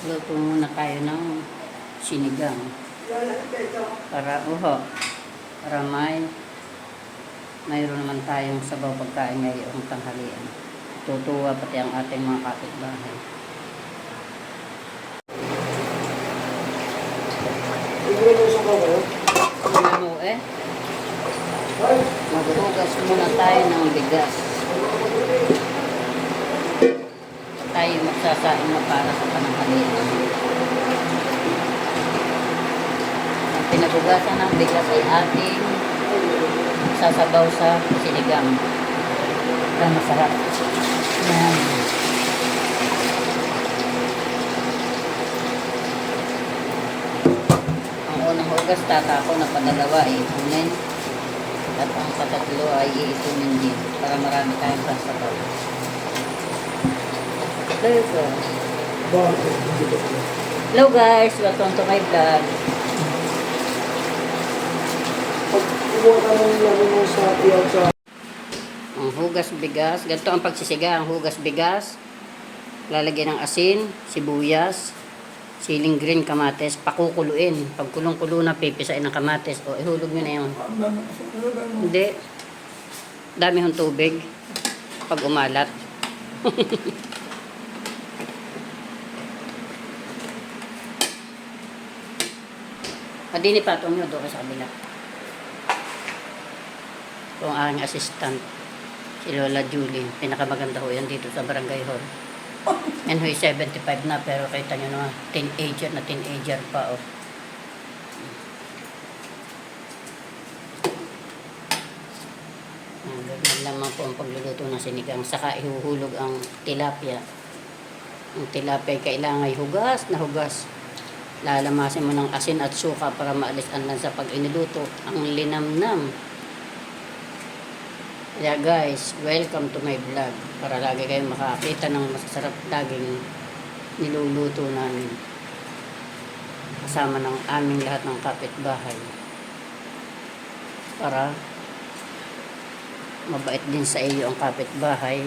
Luto muna tayo ng sinigang. Para mayroon naman tayong sabaw pagkain ngayong tanghalian. Tutuwa pati ang ating mga kapitbahay. Maghuhugas muna tayo ng bigas. Tayo magsasain na para sa pananghalian. Ang pinaghugasan ng bigas ay ating sasabaw sa sinigang. Para masarap. Yan. Ang unang hugas tatako na padalawa ay ipunin. At ang patatlo ay iitunin din para marami tayong sasabaw. Hello guys, welcome to my vlog. Ang hugas bigas, ganito ang pagsisiga, ang hugas bigas. Lalagyan ng asin, sibuyas, siling green, kamates, pakukuluin. Pag kulong-kulo na, pipisain ng kamates. O, ihulog nyo na yun. Hindi. Dami hong tubig. Pag umalat. Padini patong nyo doon sa kabila. Ito ang aking assistant. Si Lola Julie. Pinakamaganda ho yan dito sa Barangay Hall. And ho'y 75 na, pero kita nyo na teenager pa, oh. Ganyan lamang po ang pagluluto ng sinigang. Saka ihuhulog ang tilapia. Ang tilapia ay kailangan hugas na hugas. Lalamasin mo ng asin at suka para maalis ang lansa pag iniluto. Ang linamnam. Kaya guys, welcome to my vlog. Para lagi kayong makakita ng masasarap laging niluluto namin. Kasama ng aming lahat ng kapitbahay. Para mabait din sa iyo ang kapitbahay.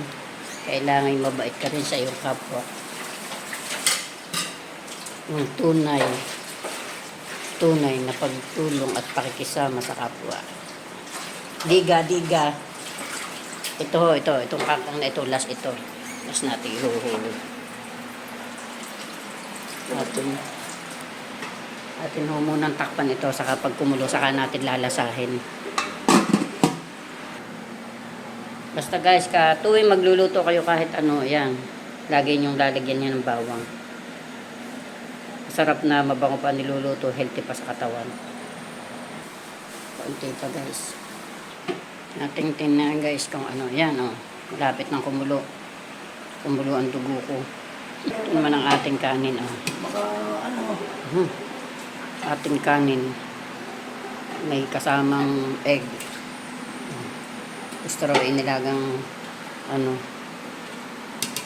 Kailangan mabait ka rin sa iyong kapwa. Yung tunay na pagtulong at pakikisama sa kapwa. Diga. Itong kakang na ito, last natin ihuhulog. Atin ho munang takpan ito, saka pag kumulo, saka natin lalasahin. Basta guys, tuwing magluluto kayo kahit ano, yan, lagi nyong lalagyan niya ng bawang. Sarap na, mabango pa niluluto, healthy pa sa katawan. Kaunti pa guys. Nating tingnan guys kung ano, yan oh. Malapit ng kumulo. Kumulo ang dugo ko. Ito naman ang ating kanin oh. Ating kanin. May kasamang egg. Gusto raw inilagang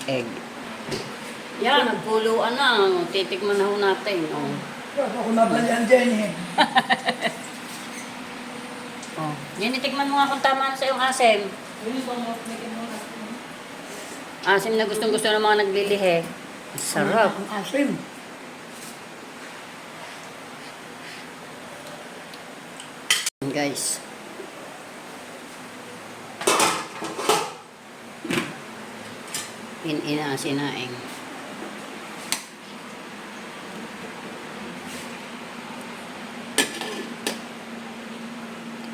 egg. Yan, nagpuluan na. Titikman na ho natin. Oh. Ako nabalian dyan eh. Oh. Yan, itikman mo nga kung tama na sa iyong asim. Asim na gustong-gusto ng mga naglilihi. Sarap. Ang asim. Guys. Sinaing.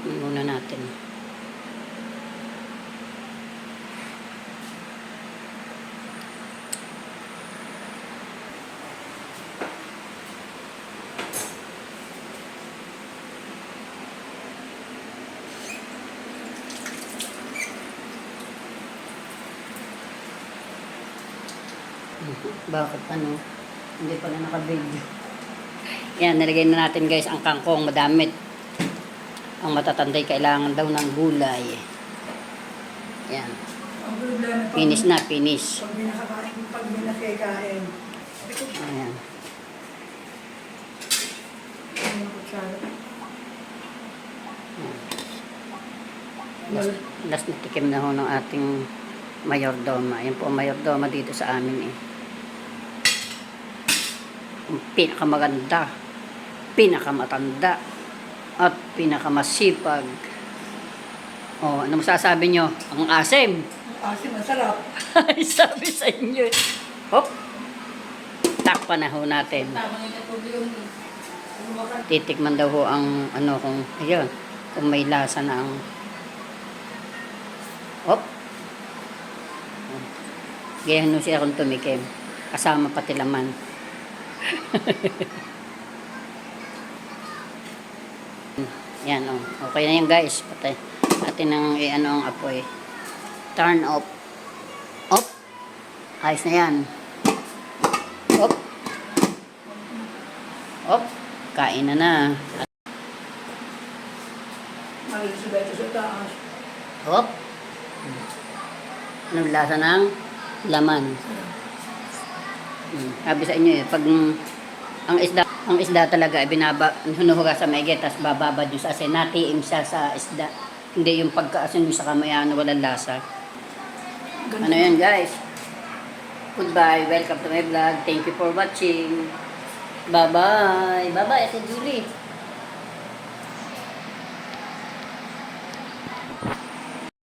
Muna natin. Bakit hindi pala naka-video. Yan, nilagay na natin guys ang kangkong madamit. Ang matatanday kailangan daw ng gulay. Yan. Finish na, finish. Pag may nakikain. Ayan. Last na tikim na ho ng ating mayordoma. Yan po ang mayordoma dito sa amin eh. ang pinakamaganda, pinakamatanda, at pinakamasipag. Oh, ano masasabi nyo? Ang asim. Asim, masarap. Ay, sabi sa inyo. Hop. Takpan na ho natin. Titikman daw ho ang ano kung ayun, kung may lasa na ang hop. Gayan no siya kung tumikim. Kasama pati laman. Yan oh. Okay na yan guys. Patay. Atin ang ano ang apoy. Turn off. Off. Ayos na yan. Off. Off. Kain na na. Malis si Beto sa taas. Off. Anong lasa ng laman? Sabi sa inyo eh, pag ang isda talaga ay hinuhugas sa maigi, tapos bababad yung sa asin, natiim siya sa isda. Hindi yung pagkaasin yung sa kamay, walang lasa. Ano yan guys? Goodbye, welcome to my vlog. Thank you for watching. Bye-bye. Bye-bye, Ate Julie.